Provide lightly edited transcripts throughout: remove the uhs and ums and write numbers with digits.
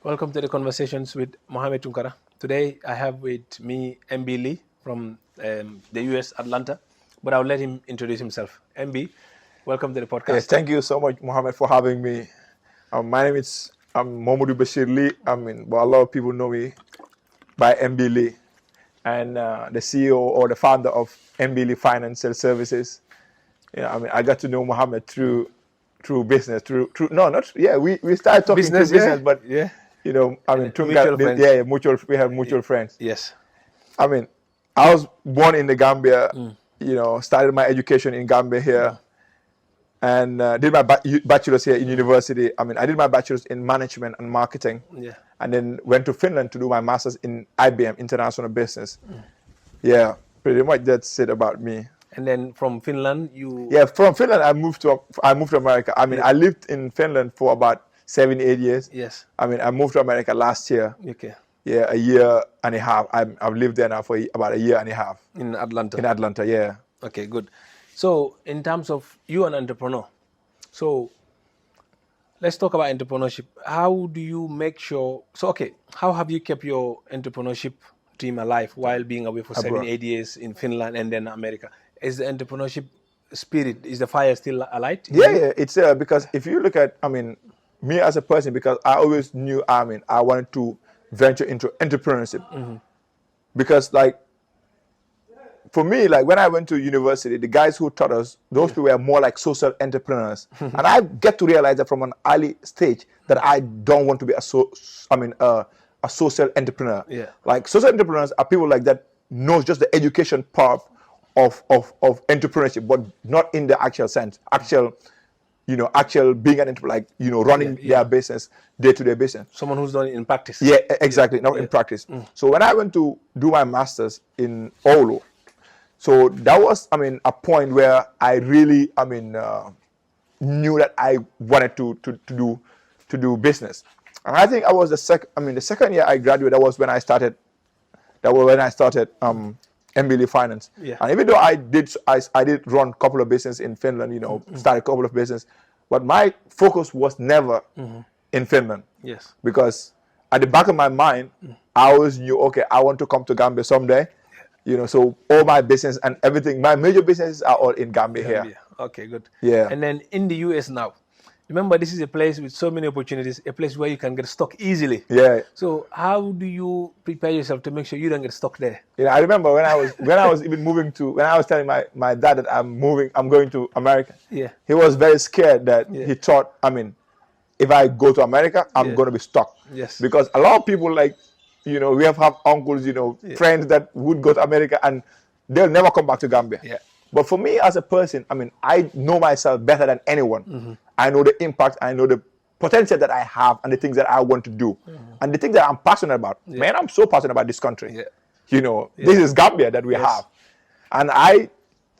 Welcome to the Conversations with Mohamed Tunkara. Today I have with me MB Leigh from the US, Atlanta, but I'll let him introduce himself. MB, welcome to the podcast. Yes, thank you so much, Mohammed, for having me. My name is Mohamedou Bashir Leigh. But a lot of people know me by MB Leigh, and the CEO or the founder of MB Leigh Financial Services. I got to know Mohammed through business, we started talking Business, through business, but yeah. mutual friends. We have mutual friends. Yes. I was born in the Gambia. Started my education in Gambia here. And did my bachelor's here in university. I did my bachelor's in management and marketing. Yeah. And then went to Finland to do my master's in IBM, International Business. Yeah, pretty much that's it about me. And then from Finland, from Finland I moved to America. I lived in Finland for about 7-8 years. Yes. I moved to America last year. Okay. Yeah, a year and a half. I've lived there now for about a year and a half. In Atlanta. In Atlanta, yeah. Okay, good. So in terms of you an entrepreneur, so let's talk about entrepreneurship. How do you make sure, how have you kept your entrepreneurship dream alive while being away for 7-8 years in Finland and then America? Is the entrepreneurship spirit, is the fire still alight? Yeah, it's because if you look at, me as a person, because I always knew, I wanted to venture into entrepreneurship. Mm-hmm. Because for me, when I went to university, the guys who taught us, those people were more like social entrepreneurs. And I get to realize that from an early stage that I don't want to be a social entrepreneur. Yeah. Social entrepreneurs are people like that knows just the education part of entrepreneurship, but not in the actual sense. Actual being an entrepreneur, running their business, day-to-day business. Someone who's done it in practice. Yeah, exactly, not in practice. So when I went to do my master's in Oulu, so that was, a point where I really, knew that I wanted to do business. And I think I was the second year I graduated, that was when I started MB Leigh Finance. Yeah. And even though I did run a couple of business in Finland, started a couple of business, but my focus was never in Finland. Yes. Because at the back of my mind, I always knew, okay, I want to come to Gambia someday. So all my business and everything, my major businesses are all in Gambia here. Okay, good. Yeah. And then in the US now, remember this is a place with so many opportunities, a place where you can get stuck easily. Yeah. So how do you prepare yourself to make sure you don't get stuck there? I remember when I was even moving when I was telling my dad that I'm going to America. Yeah. He was very scared that he thought, if I go to America, I'm going to be stuck. Yes. Because a lot of people we have uncles, friends that would go to America and they'll never come back to Gambia. Yeah. But for me as a person, I know myself better than anyone. Mm-hmm. I know the impact, I know the potential that I have and the things that I want to do. Mm-hmm. And the things that I'm passionate about. Yeah. Man, I'm so passionate about this country. Yeah. This is Gambia that we have. And I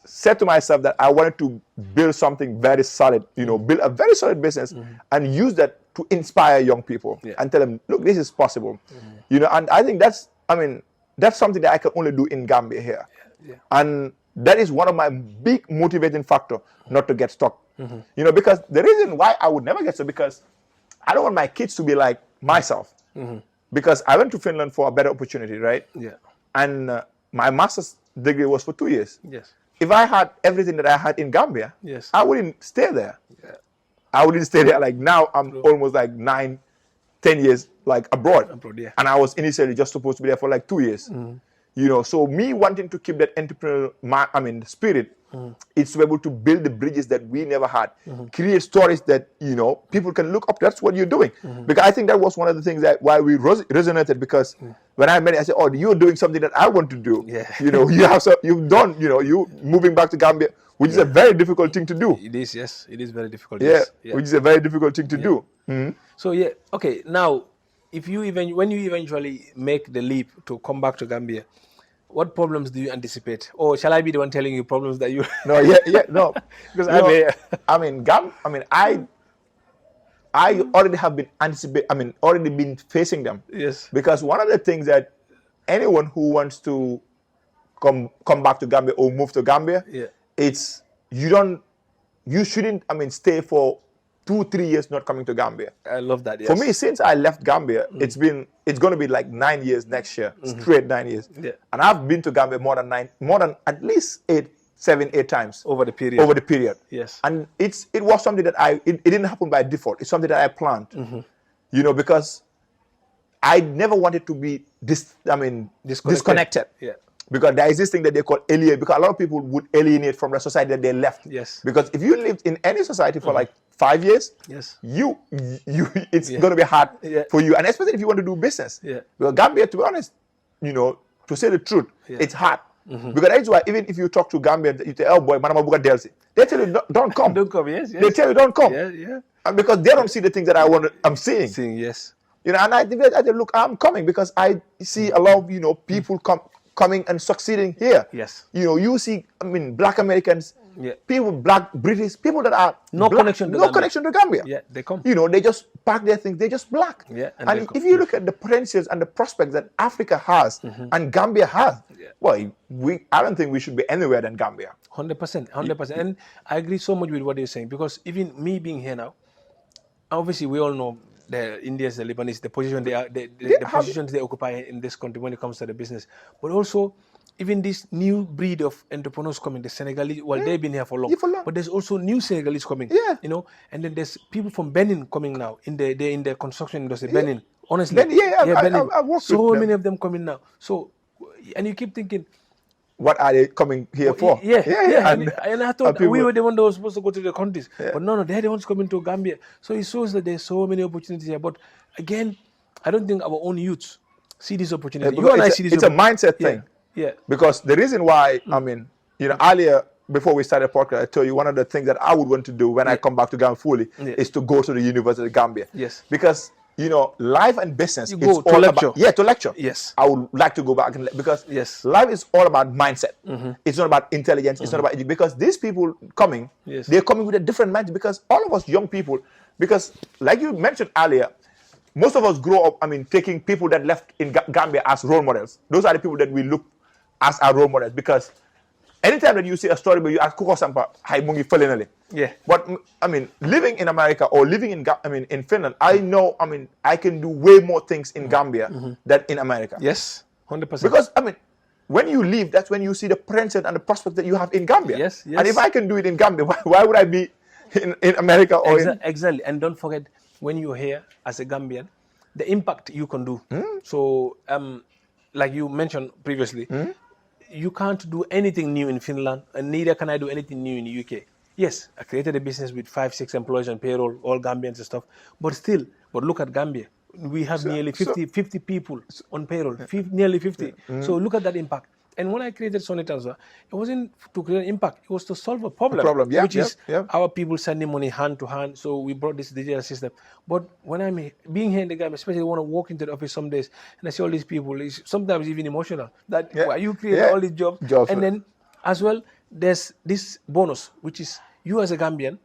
said to myself that I wanted to build something very solid, build a very solid business and use that to inspire young people and tell them, look, this is possible. And I think that's something that I can only do in Gambia here. Yeah. And that is one of my big motivating factor not to get stuck. Mm-hmm. Because the reason why I would never get stuck, because I don't want my kids to be like myself. Mm-hmm. Because I went to Finland for a better opportunity, right? Yeah. And my master's degree was for 2 years. Yes. If I had everything that I had in Gambia, I wouldn't stay there. Yeah. I wouldn't stay there. Now I'm almost 9-10 years abroad. Yeah. And I was initially just supposed to be there for 2 years. Mm-hmm. So me wanting to keep that entrepreneurial spirit, it's to be able to build the bridges that we never had, create stories that, people can look up. That's what you're doing. Because I think that was one of the things that why we resonated, because when I met it, I said, oh, you're doing something that I want to do. Yeah. You moving back to Gambia, which is a very difficult thing to do. It is, yes. It is very difficult. Yeah, yes. Which is a very difficult thing to do. Mm-hmm. So, okay, now, when you eventually make the leap to come back to Gambia, what problems do you anticipate? Or shall I be the one telling you problems that you... No, no. Because I already have been already been facing them. Yes. Because one of the things that anyone who wants to come back to Gambia or move to Gambia, it's you shouldn't stay for 2-3 years not coming to Gambia. I love that. Yes. For me, since I left Gambia, it's going to be like 9 years next year, straight 9 years. Yeah. And I've been to Gambia more than at least 7-8 times over the period. Yes. And it was something that it didn't happen by default. It's something that I planned. You know, because I never wanted to be disconnected. Yeah. Because there is this thing that they call alienate. Because a lot of people would alienate from the society that they left. Yes. Because if you lived in any society for like 5 years, yes, it's going to be hard for you, and especially if you want to do business. Yeah. Because Gambia, to be honest, you know, to say the truth, it's hard. Because that's why even if you talk to Gambians, you say, "Oh boy, manama buka delsi," they tell you don't come. Don't come. Yes. They tell you don't come. Yeah. And because they don't see the things that I'm seeing. Yes. You know, and I said, look, I'm coming because I see a lot of people coming and succeeding here. Yes. You know, you see, Black Americans, people, Black British, people that are no connection to Gambia. Yeah, they come. You know, they just pack their things. They're just Black. Yeah. And if you look at the potentials and the prospects that Africa has and Gambia has, well, I don't think we should be anywhere than Gambia. 100%. And I agree so much with what you're saying, because even me being here now, obviously we all know the Indians, the Lebanese, the position the positions they occupy in this country when it comes to the business. But also, even this new breed of entrepreneurs coming, the Senegalese, well, they've been here for long. But there's also new Senegalese coming. Yeah. You know, and then there's people from Benin coming now in the construction industry. Benin, honestly. Benin. I've worked so with many of them coming now. So, and you keep thinking, what are they coming here for? Yeah. And I thought we were the ones that were supposed to go to the countries. But no, they're the ones coming to Gambia. So it shows that there's so many opportunities here. But again, I don't think our own youths see this opportunity. It's a mindset thing. Yeah. Because the reason why, earlier, before we started the podcast, I told you one of the things that I would want to do when I come back to Gambia fully is to go to the University of Gambia. Yes. Because, life and business, you go to lecture. To lecture. Yes. I would like to go back because life is all about mindset. It's not about intelligence. It's not about because these people coming, they're coming with a different mindset. Because all of us young people, because like you mentioned earlier, most of us grow up, taking people that left in Gambia as role models. Those are the people that we look as our role models. Because anytime that you see a story where you ask Kuko Sampa, hi mungi felenale. Yeah. But living in America or living in Finland, I know I can do way more things in Gambia than in America. Yes, 100%. Because when you leave, that's when you see the potential and the prospect that you have in Gambia. Yes. And if I can do it in Gambia, why would I be in America or exactly. And don't forget, when you're here as a Gambian, the impact you can do. So, like you mentioned previously, you can't do anything new in Finland, and neither can I do anything new in the UK. Yes, I created a business with 5-6 employees on payroll, all Gambians and stuff. But look at Gambia. We have nearly 50 people on payroll, nearly 50. So look at that impact. And when I created Sony Transfer, it wasn't to create an impact. It was to solve a problem, which is our people sending money hand to hand. So we brought this digital system. But when I'm being here in the Gambia, especially when I walk into the office some days and I see all these people, it's sometimes even emotional. That why you create all these jobs. And then as well, there's this bonus, which is you as a Gambian,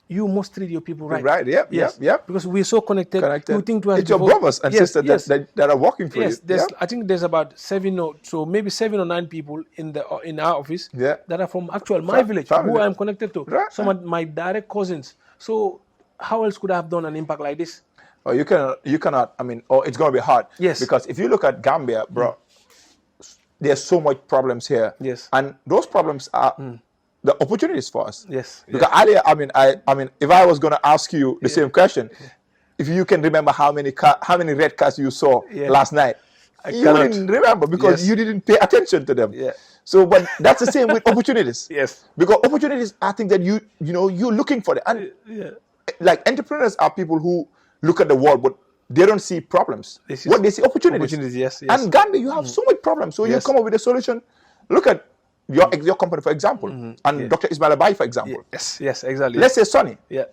you must treat your people right. Right, yep. Because we're so connected. You think to us it's your brothers and sisters that are working for you. I think there's about 7 or 9 people in our office that are from my village, who I'm connected to. Right. Some of my direct cousins. So how else could I have done an impact like this? Oh, you cannot. It's going to be hard. Yes. Because if you look at Gambia, bro, there's so much problems here. Yes. And those problems are the opportunities for us. Yes. Because earlier, if I was going to ask you the same question, if you can remember how many red cars you saw last night, you didn't remember because you didn't pay attention to them. Yeah. So, but that's the same with opportunities. Yes. Because opportunities are things that you're looking for them. And like entrepreneurs are people who look at the world, but they don't see problems. They see opportunities. Yes. And Gambia, you have so much problems. So you come up with a solution. Look at your company, for example, and Dr. Ismail Abai, for example. Yes, exactly. Let's say Sonny. Yeah.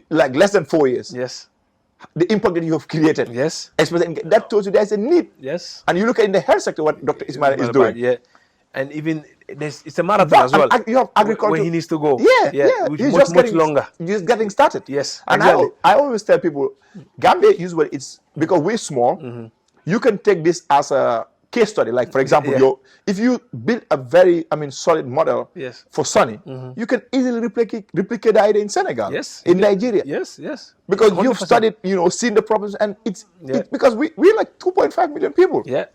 Like less than 4 years. Yes. The impact that you have created. Yes. Especially that tells you there's a need. Yes. And you look at in the health sector what Dr. Ismail is doing. Yeah. And even it's a marathon as well. You have agriculture where he needs to go. Yeah. Which is much longer. Just getting started. Yes. And exactly. I always tell people, Gambia usually it's because we're small. You can take this as a case study. Like, for example, if you build a very, solid model for Sunny, you can easily replicate the idea in Senegal, in Nigeria. Yes. Because 100%. you've studied, seen the problems, and it's because we're like 2.5 million people. Yeah.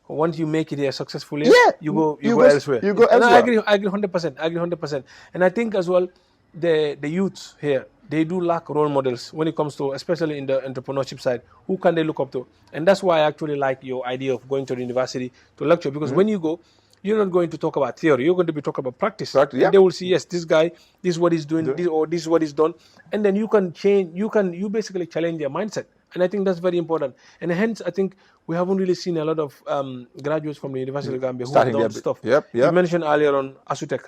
Once you make it here successfully, you go elsewhere. You go elsewhere. And I agree 100%. And I think as well, the youth here, they do lack role models when it comes to, especially in the entrepreneurship side. Who can they look up to? And that's why I actually like your idea of going to the university to lecture, because when you go, you're not going to talk about theory. You're going to be talking about practice. And they will see, yes, this guy, this is what he's doing, this is what he's done. And then you can change, you basically challenge their mindset. And I think that's very important. And hence, I think we haven't really seen a lot of graduates from the University of Gambia who have done stuff. You mentioned earlier on Asutek,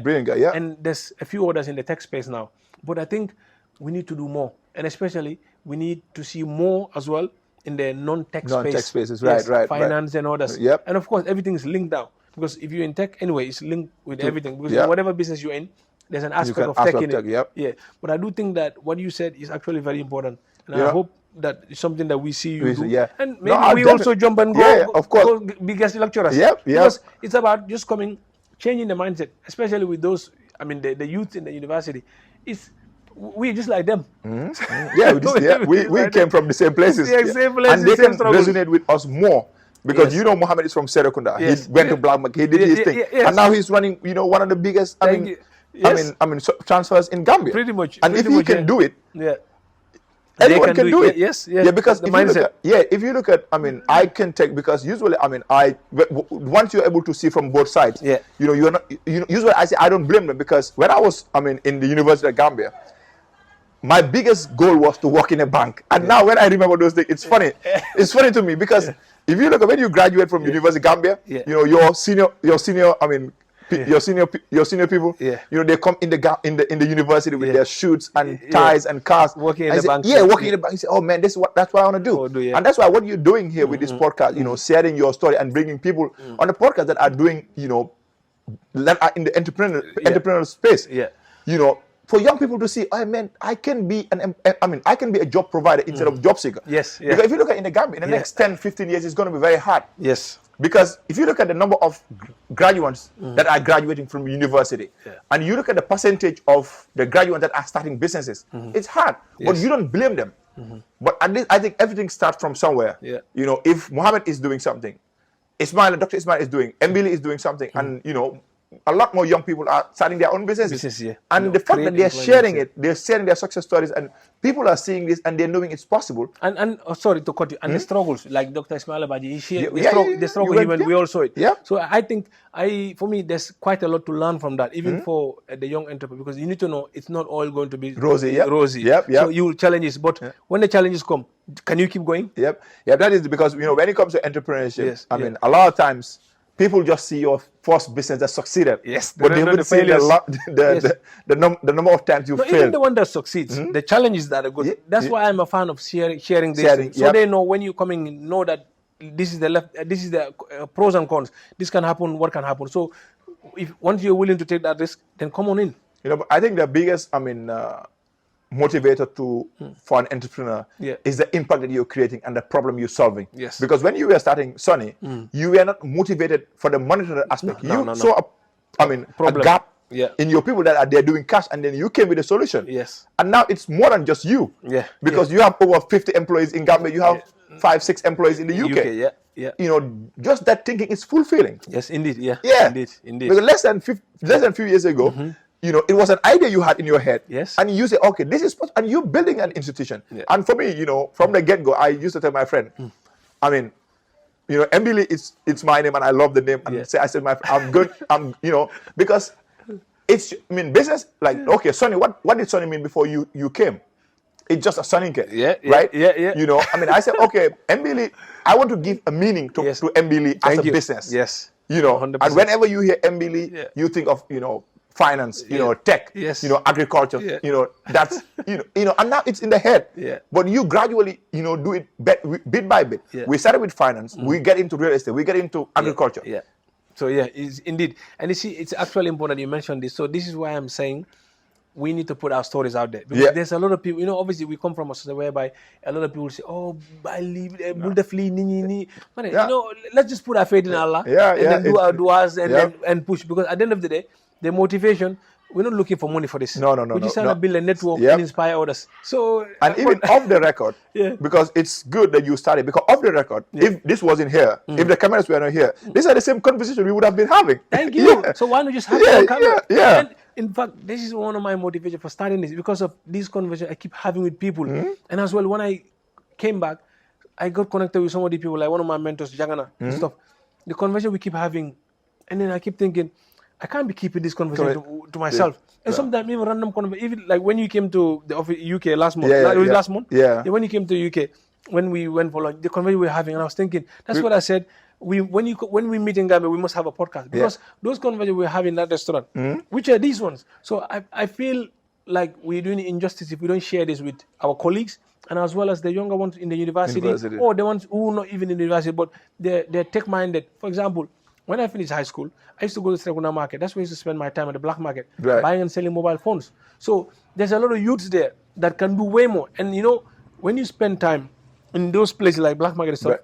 brilliant guy. And there's a few others in the tech space now. But I think we need to do more. And especially, we need to see more as well in the non-tech spaces, right. Finance and others. And of course, everything is linked now. Because if you're in tech anyway, it's linked with everything. Because whatever business you're in, there's an aspect of tech in it. But I do think that what you said is actually very important. And I hope that it's something that we see you do. And maybe we also jump and go, of course. go be guest lecturers. Because it's about just changing the mindset, especially with those, the youth in the university. We're just like them. We came from the same places. Same places, and they can struggles. resonate with us more. Because Mohammed is from Serekunda. He went to Blackmark. He did his thing. And now he's running, one of the biggest transfers in Gambia. Pretty much. And if he can do it, anyone can do it. Because if you look at, I can take, because usually, once you're able to see from both sides, you're not, usually I say I don't blame them, because when I was, in the University of Gambia, my biggest goal was to work in a bank. And now when I remember those things, it's funny. It's funny to me, because if you look at when you graduate from University of Gambia, your senior people, they come in the university with their suits and ties and cars. Working in the bank. Working in the bank. You say, oh man, that's what I want to do. And that's why what you're doing here with this podcast, sharing your story and bringing people on the podcast that are doing, that are in the entrepreneurial space. For young people to see, oh man, I can be a job provider instead of job seeker. Because if you look at in the Gambia, in the next 10, 15 years, it's going to be very hard. Because if you look at the number of graduates that are graduating from university, and you look at the percentage of the graduates that are starting businesses, it's hard. But you don't blame them. But at least I think everything starts from somewhere. If Mohammed is doing something, Dr. Ismail is doing, MB Leigh is doing something, and a lot more young people are starting their own businesses. And the fact that they're sharing it, they're sharing their success stories, and people are seeing this and they're knowing it's possible. And sorry to cut you, and the struggles, like Dr. Ismail Abaji, he shared the struggle when we all saw it. So I think, for me, there's quite a lot to learn from that, even for the young entrepreneur, because you need to know it's not all going to be rosy. So you will challenges, but when the challenges come, can you keep going? That is because, when it comes to entrepreneurship, a lot of times, people just see your first business that succeeded. But they would see the number of times you failed. Even the one that succeeds, the challenges that are good. That's why I'm a fan of sharing this. So they know when you come in, know that this is the pros and cons. This can happen, what can happen. So once you're willing to take that risk, then come on in. But I think the biggest, motivator for an entrepreneur is the impact that you're creating and the problem you're solving. Because when you were starting Sunny, you were not motivated for the monetary aspect. You saw a gap in your people that are there doing cash, and then you came with a solution. And now it's more than just you. Because you have over 50 employees in Gambia, you have 5-6 employees in the UK. Just that thinking is fulfilling. Indeed. Indeed. Because less than a few years ago, it was an idea you had in your head. And you say, okay, this is possible. And you're building an institution. And for me, from the get-go, I used to tell my friend, MB Leigh, it's my name and I love the name. And I said, I'm good. Because it's, business, like, okay, Sonny, what did Sonny mean before you came? It's just a Sonny kid, right? I said, okay, MB Leigh, I want to give a meaning to MB Leigh as a business. 100%. And whenever you hear MB Leigh, you think of, finance, tech, agriculture, that's, and now it's in the head. But you gradually, do it bit by bit. We started with finance, we get into real estate, we get into agriculture. So it's indeed. And you see, it's actually important you mentioned this. So this is why I'm saying we need to put our stories out there. Because there's a lot of people, obviously we come from a society whereby a lot of people say, oh, I leave, let's just put our faith in Allah and then do our du'as and push. Because at the end of the day, the motivation, we're not looking for money for this. No. We're just trying to build a network and inspire others. So, and even off the record, because it's good that you started, because off the record, if this wasn't here, if the cameras were not here, these are the same conversation we would have been having. Thank you. So why not just have it on camera? And in fact, this is one of my motivations for starting this, because of these conversations I keep having with people. And as well, when I came back, I got connected with some of the people, like one of my mentors, Jagana, and stuff. The conversation we keep having, and then I keep thinking, I can't be keeping this conversation to myself. And sometimes even random conversation, even like when you came to the office, UK last month, last month, when you came to UK, when we went for lunch, the conversation we were having, and I was thinking, that's what I said. When we meet in Gambia, we must have a podcast, because those conversations we have in that restaurant, which are these ones. So I feel like we're doing injustice if we don't share this with our colleagues, and as well as the younger ones in the university. Or the ones who are not even in the university, but they're tech-minded. For example, when I finished high school, I used to go to the Sreguna market. That's where I used to spend my time at the black market, buying and selling mobile phones. So there's a lot of youths there that can do way more. And when you spend time in those places like black market and stuff,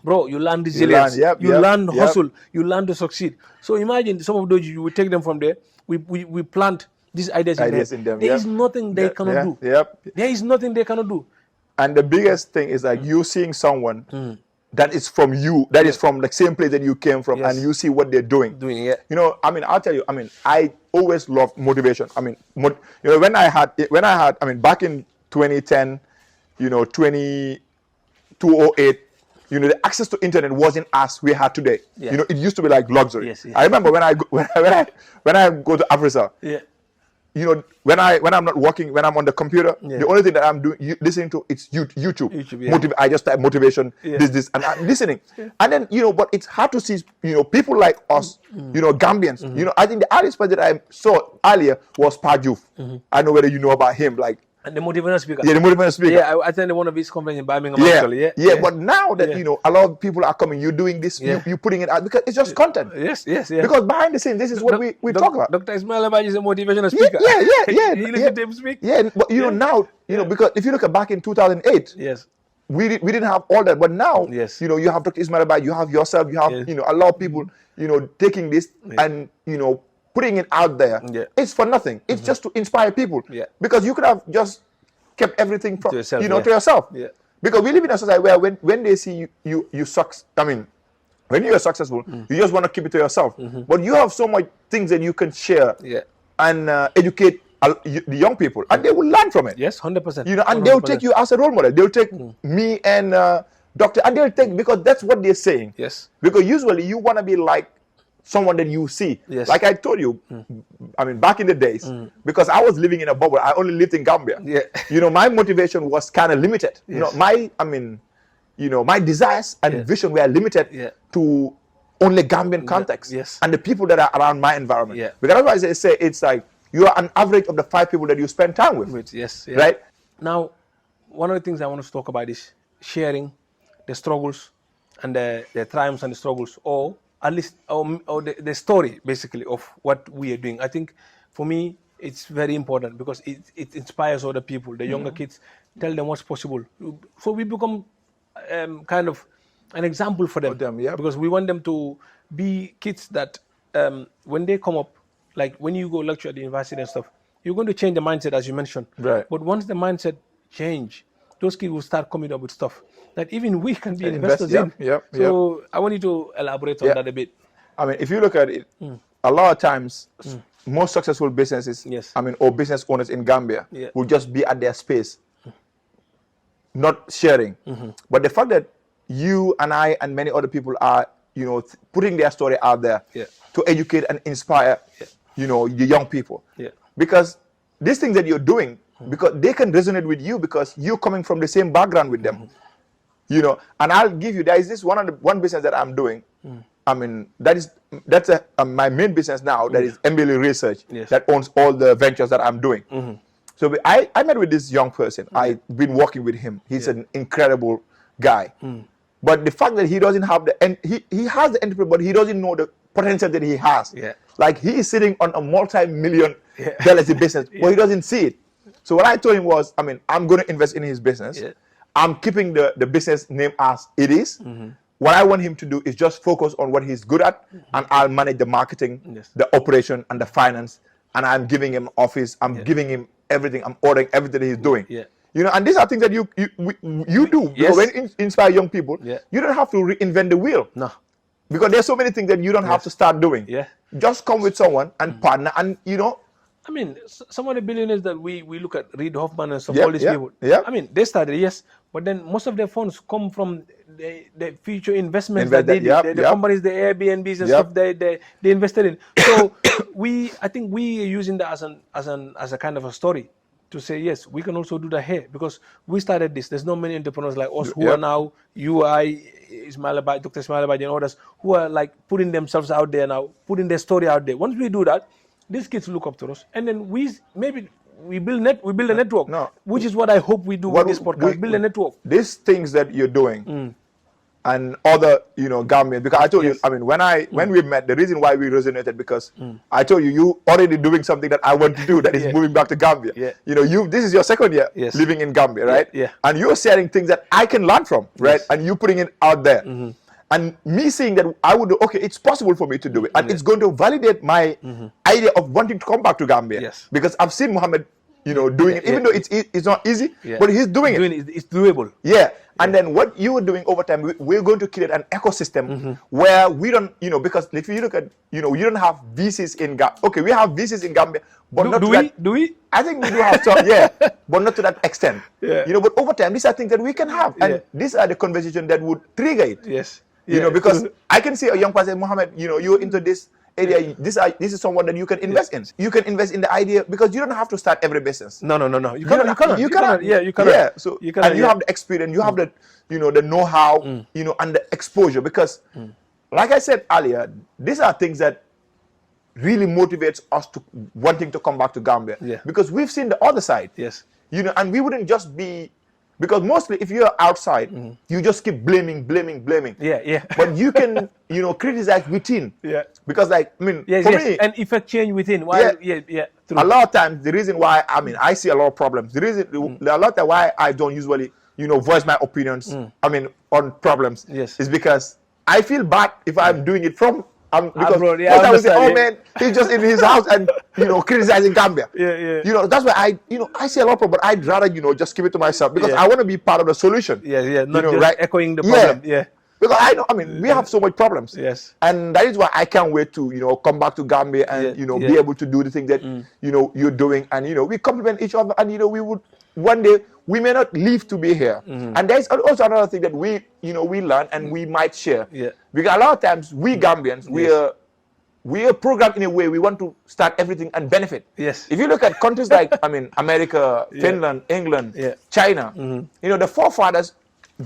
bro, you learn resilience, you learn hustle, you learn to succeed. So imagine some of those, you will take them from there. We plant these ideas in them. There is nothing they cannot do. There is nothing they cannot do. And the biggest thing is like you seeing someone that is from you, that is from the same place that you came from, and you see what they're doing. I'll tell you, I always love motivation. When I had, back in 2010, 2008, the access to internet wasn't as we had today. It used to be like luxury. I remember when I go to Africa, when I'm not working, when I'm on the computer, the only thing that I'm doing, listening to, it's YouTube. I just type motivation, this, and I'm listening. And then, but it's hard to see, people like us, Gambians. I think the artist that I saw earlier was Pajuf. I know whether you know about him, like. And the motivational speaker. Yeah, the motivational speaker. Yeah, I attended one of his conferences in Birmingham, actually. But now that, a lot of people are coming, you're doing this, you're putting it out, because it's just content. Yes. Because behind the scenes, this is what we talk about. Dr. Ismail Abaji is a motivational speaker. He let him speak. But now, because if you look at back in 2008, we didn't have all that. But now, you have Dr. Ismail Abaji, you have yourself, you have, a lot of people, taking this and, putting it out there. It's for nothing. It's just to inspire people. Because you could have just kept everything from, to yourself. Because we live in a society where when they see you suck, when you are successful, you just want to keep it to yourself. But you have so much things that you can share and educate the young people, and they will learn from it. Yes, 100%. And they'll take you as a role model. They'll take me and Doctor, and they'll take, because that's what they're saying. Yes. Because usually you want to be like someone that you see. Like I told you, back in the days, because I was living in a bubble, I only lived in Gambia. My motivation was kind of limited. My desires and vision were limited to only Gambian context and the people that are around my environment. Because otherwise they say it's like you are an average of the 5 people that you spend time with. Right? Now, one of the things I want to talk about is sharing the struggles and the triumphs and the struggles, or at least the story, basically, of what we are doing. I think, for me, it's very important, because it inspires other people, the younger kids, tell them what's possible. So we become kind of an example for them, because we want them to be kids that when they come up, like when you go lecture at the university and stuff, you're going to change the mindset, as you mentioned. Right. But once the mindset change, those kids will start coming up with stuff that even we can be investors in. So I want you to elaborate on that a bit. If you look at it, a lot of times, most successful businesses, or business owners in Gambia will just be at their space, not sharing. But the fact that you and I and many other people are, putting their story out there to educate and inspire, the young people. Because these things that you're doing, because they can resonate with you, because you're coming from the same background with them. And I'll give you, there is this one business that I'm doing. That's my main business now. That is MB Leigh Research, that owns all the ventures that I'm doing. So I met with this young person. I've been working with him. He's an incredible guy. But the fact that he doesn't have he has the entrepreneur, but he doesn't know potential that he has. Yeah. Like he is sitting on a multi-million dollars business, but he doesn't see it. So what I told him was, I mean, I'm going to invest in his business. Yeah. I'm keeping the business name as it is. What I want him to do is just focus on what he's good at, and I'll manage the marketing, the operation, and the finance. And I'm giving him office. I'm giving him everything. I'm ordering everything that he's doing. Yeah. You know, and these are things that you do. Yes. You know, when you inspire young people, you don't have to reinvent the wheel. No. Because there's so many things that you don't have to start doing. Yeah. Just come with someone and partner, and you know. I mean, some of the billionaires that we look at, Reid Hoffman and some Yeah, all these people. yeah. I mean, they started, yes, but then most of their funds come from the future investments that they did, the companies, the Airbnbs and stuff they invested in. So I think we are using that as a kind of a story to say, yes, we can also do that here, because we started this. There's not many entrepreneurs like us who are now, Dr. Ismail Abaji and others, who are like putting themselves out there now, putting their story out there. Once we do that, these kids look up to us, and then we build a network, which is what I hope we do with this podcast. Build a network. These things that you're doing, and other, you know, Gambians, because I told you, I mean, when we met, the reason why we resonated, because I told you already doing something that I want to do, that is moving back to Gambia. You know, this is your second year living in Gambia, right? And you're sharing things that I can learn from, right? And you putting it out there. And me seeing that I would do, okay, it's possible for me to do it. And it's going to validate my idea of wanting to come back to Gambia. Because I've seen Mohammed, you know, doing it, even though it's not easy, but he's doing it. It's doable. Yeah. And then what you are doing over time, we're going to create an ecosystem where we don't, you know, because if you look at, you know, you don't have VCs in Gambia. Okay, we have VCs in Gambia, but do we? I think we do have some, but not to that extent. You know, but over time, these are things that we can have. And these are the conversations that would trigger it. You know, because I can see a young person, Mohammed, you know, you're into this area. This is someone that you can invest in. You can invest in the idea, because you don't have to start every business. No. You cannot. Yeah, you cannot. Yeah. So you have the experience, you have the, you know, the know-how, you know, and the exposure. Because, like I said earlier, these are things that really motivates us to wanting to come back to Gambia. Because we've seen the other side. You know, and we wouldn't just be. Because mostly, if you're outside, you just keep blaming. But you can, you know, criticize within. Because, like, I mean, for me, and effect change within. Why? True. A lot of times, the reason why, I mean, I see a lot of problems. The reason, a lot of why I don't usually, you know, voice my opinions. I mean, on problems. Is because I feel bad if I'm doing it from. Because I would say, oh man, he's just in his house and, you know, criticizing Gambia. You know, that's why I see a lot of problems, but I'd rather, you know, just keep it to myself, because I want to be part of the solution. Not you know, just echoing the problem. Because I know, I mean, we have so much problems. And that is why I can't wait to, you know, come back to Gambia and, you know, be able to do the thing that, you know, you're doing. And, you know, we complement each other, and, you know, we would, one day, we may not live to be here. And there's also another thing that we, you know, we learn and we might share. Because a lot of times, we Gambians, we are programmed in a way we want to start everything and benefit. If you look at countries like, I mean, America, Finland, England, China, you know, the forefathers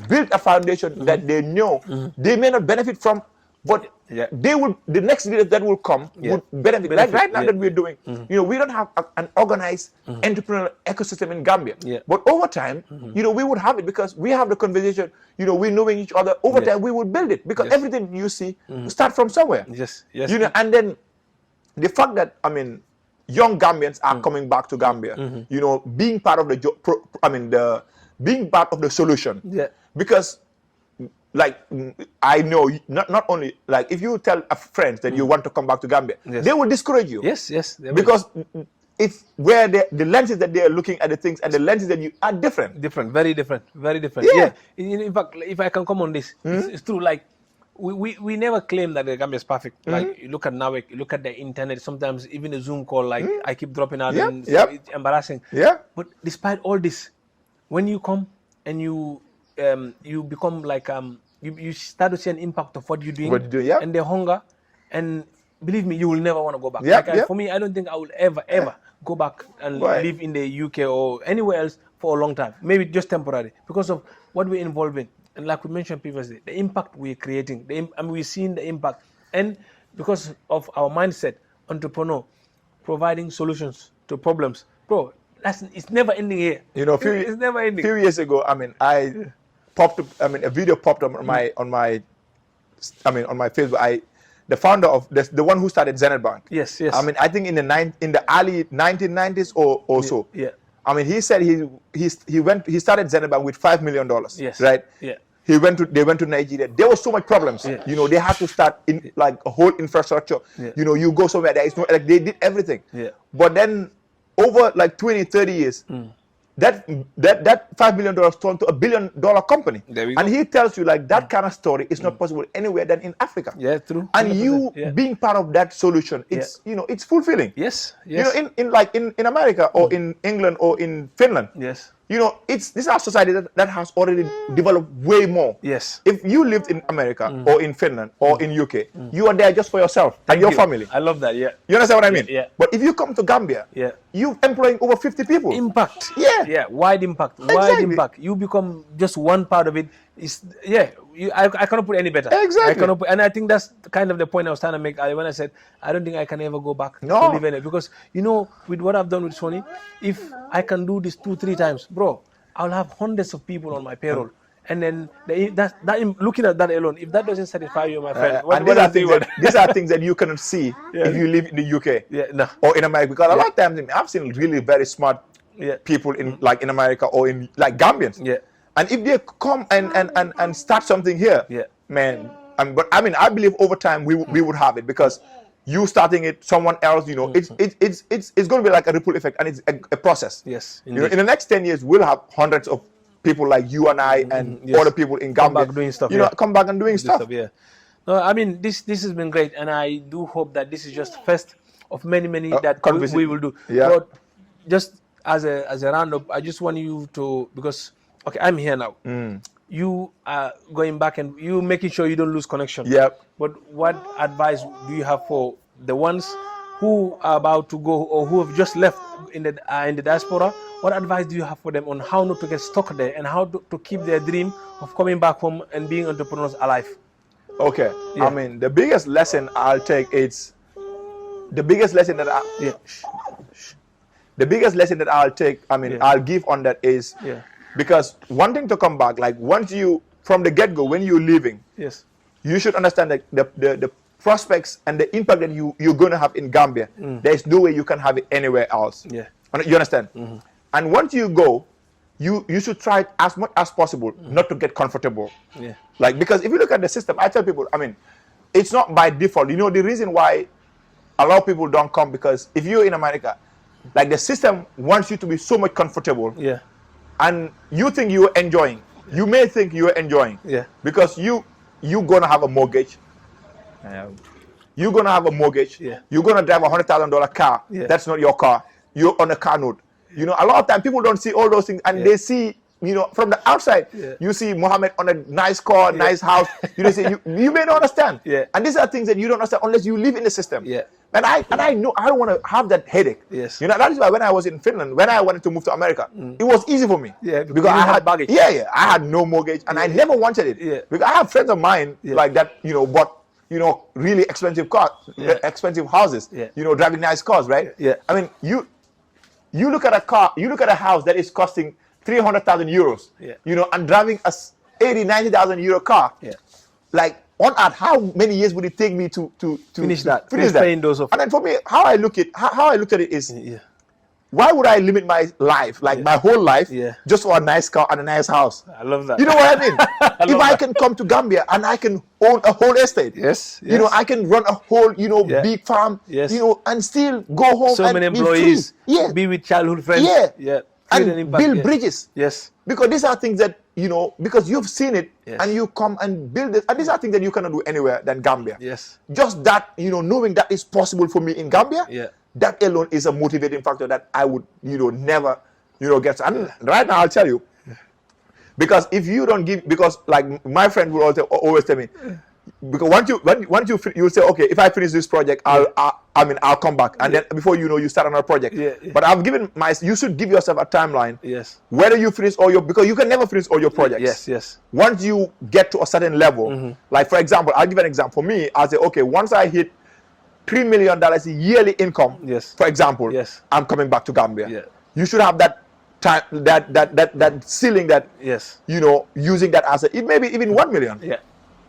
built a foundation that they know they may not benefit from, but they will, the next leaders that will come would benefit. Like right now that we're doing, you know, we don't have an organized entrepreneurial ecosystem in Gambia. But over time, you know, we would have it, because we have the conversation, you know, we're knowing each other. Over time, we would build it, because everything you see start from somewhere. You know, and then the fact that, I mean, young Gambians are coming back to Gambia, you know, being part of being part of the solution. Because, like, I know, not only, like, if you tell a friend that you want to come back to Gambia, they will discourage you. Because it's where the lenses that they are looking at the things and the lenses that you are different. Very different. In fact, if I can come on this, it's true. Like, we never claim that the Gambia is perfect. Like, you look at Nawek, you look at the internet, sometimes even a Zoom call, like, I keep dropping out, and so it's embarrassing. But despite all this, when you come and you become like, you start to see an impact of what you're doing, and the hunger, and believe me, you will never want to go back. For me, I don't think I will ever go back and live in the UK or anywhere else for a long time. Maybe just temporary, because of what we're involved in. And like we mentioned previously, the impact we're creating, we're seeing the impact. And because of our mindset, entrepreneur, providing solutions to problems, bro, it's never ending here. You know, it's never ending. A few years ago, I mean, a video popped up on my Facebook. the founder of the one who started Zenith Bank. Yes, yes. I mean, I think in the early 1990s or so. Yeah. I mean, he said he started Zenith Bank with $5 million. Yes. Right. Yeah. They went to Nigeria. There was so much problems. Yeah. You know, they had to start in like a whole infrastructure. Yeah. You know, you go somewhere, there is no, like they did everything. Yeah. But then over like 20, 30 years, that $5 million turned to $1 billion company. There we go. And he tells you like that kind of story is not possible anywhere than in Africa. Yeah, true. And 100%. you Yeah. being part of that solution, it's you know, it's fulfilling. Yes. You Yes. know, in America or in England or in Finland, Yes. you know, this is a society that has already developed way more. Yes. If you lived in America or in Finland or in UK, you are there just for yourself and your family. I love that. Yeah. You understand what I mean? Yeah. But if you come to Gambia, Yeah. you're employing over 50 people. Impact. Yeah. Yeah. Wide impact. Wide Exactly. impact. You become just one part of it. I cannot put any better. Exactly. I cannot put, and I think that's kind of the point I was trying to make when I said I don't think I can ever go back No. to live in it, because you know, with what I've done with Sony, if I can do this 2-3 times, bro, I'll have hundreds of people on my payroll. And then looking at that alone, if that doesn't satisfy you, my friend, And these are things that you cannot see if you live in the UK or in America. Because a lot of times I've seen really very smart people in like in America or in like Gambians. Yeah. And if they come and start something here, man, but I mean, I believe over time we would have it, because you starting it, someone else, you know, it's going to be like a ripple effect, and it's a process. Yes. You know, in the next 10 years, we'll have hundreds of people like you and I and other people in Gambia, come back doing stuff, you know, come back and doing stuff. Yeah. No, I mean, this has been great, and I do hope that this is just first of many that we will do. Yeah. But just as a roundup, I just want you to, because okay, I'm here now. You are going back and you making sure you don't lose connection. Yeah. But what advice do you have for the ones who are about to go or who have just left in the diaspora? What advice do you have for them on how not to get stuck there and how to keep their dream of coming back home and being entrepreneurs alive? Okay. Yeah. I mean, the biggest lesson I'll take is the biggest lesson that I'll take. I mean, I'll give on that is because one thing to come back, like once you from the get go when you're leaving, you should understand that the prospects and the impact that you're going to have in Gambia. There is no way you can have it anywhere else. Yeah. You understand? And once you go, you should try as much as possible not to get comfortable. Yeah. Like, because if you look at the system, I tell people, I mean, it's not by default. You know, the reason why a lot of people don't come, because if you're in America, like the system wants you to be so much comfortable. Yeah. And you think you're enjoying. You may think you're enjoying. Yeah. Because you're gonna have a mortgage. You're gonna have a mortgage. Yeah. You're gonna drive a $100,000 car. Yeah. That's not your car. You're on a car note. You know, a lot of time people don't see all those things, and they see, you know, from the outside, you see Mohammed on a nice car, nice house. You know, you may not understand. Yeah. And these are things that you don't understand unless you live in the system. Yeah. And I know I don't want to have that headache. Yes. You know, that is why when I was in Finland, when I wanted to move to America, it was easy for me. Yeah. Because I had baggage. Yeah. I had no mortgage, and I never wanted it. Yeah. Because I have friends of mine like that, you know, bought, you know, really expensive cars, expensive houses. Yeah. You know, driving nice cars, right? Yeah. I mean, you look at a car, you look at a house that is costing 300,000 euros. Yeah. You know, and driving a 90,000 euro car. Yeah. Like, on earth, how many years would it take me to finish that? Paying those off. And then for me, how I looked at it is, why would I limit my life, like my whole life, just for a nice car and a nice house? I love that. You know what I mean? If I can come to Gambia and I can own a whole estate, you know, I can run a whole, you know, big farm, you know, and still go home so and many employees, be free. Be with childhood friends, and build bridges. Yes, because these are things that, you know, because you've seen it and you come and build it, and these are things that you cannot do anywhere than Gambia. Yes, just that, you know, knowing that is possible for me in Gambia. Yeah. That alone is a motivating factor that I would, you know, never, you know, get. And right now, I'll tell you, because if you don't give, because like my friend will always tell me, because once you say, okay, if I finish this project, I'll come back, and then before you know, you start another project. But I've given you should give yourself a timeline. Yes. Whether you finish all your, because you can never finish all your projects. Yes. Once you get to a certain level, like for example, I'll give an example. For me, I'll say, okay, once I hit $3 million yearly income, for example, I'm coming back to Gambia. Yeah. You should have that time, that ceiling, that you know, using that as it may be even 1 million. Yeah.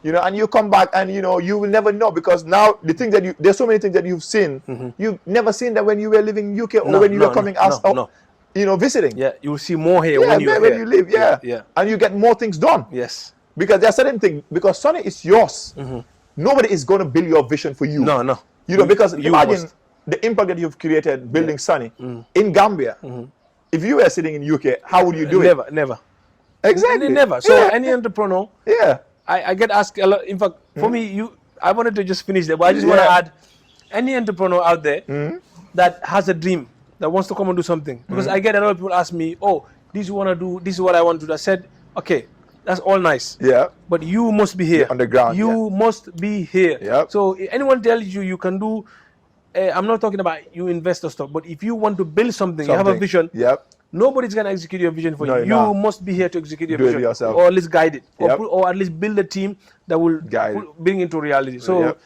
You know, and you come back and, you know, you will never know, because now the things that there's so many things that you've seen, you've never seen that when you were living in UK or when you were coming out, you know, visiting. Yeah, you will see more here when you're when here. you live, Yeah. and you get more things done. Yes. Because there are certain things, because Sonny is yours. Nobody is going to build your vision for you. No, no. You know, because you imagine must. the impact that you've created building Sonny in Gambia. If you were sitting in UK, how would you do it? Never. Exactly. Never. So any entrepreneur, I get asked a lot. In fact, for me, I wanted to just finish there, but I just want to add, any entrepreneur out there that has a dream, that wants to come and do something, because I get a lot of people ask me, oh, this you want to do, this is what I want to do. I said, okay, that's all nice. Yeah. But you must be here. On the ground. You must be here. Yep. So if anyone tells you can do, I'm not talking about you invest or stuff, but if you want to build something, you have a vision. Yep. Nobody's going to execute your vision for you. You must be here to execute your do vision. It yourself. Or at least guide it. Or at least build a team that will bring into reality. So,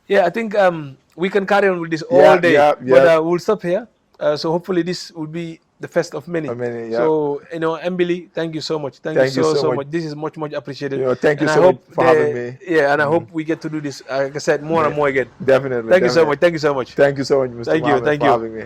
I think we can carry on with this all day. But we'll stop here. So hopefully this will be the first of many. So, you know, MB Leigh, thank you so much. Thank you so much. This is much appreciated. You know, thank you so much for having me. Yeah, and I hope we get to do this, like I said, more and more again. Definitely. Thank you so much. Thank you so much. Thank you so much, Mr. Mohammed, for having me.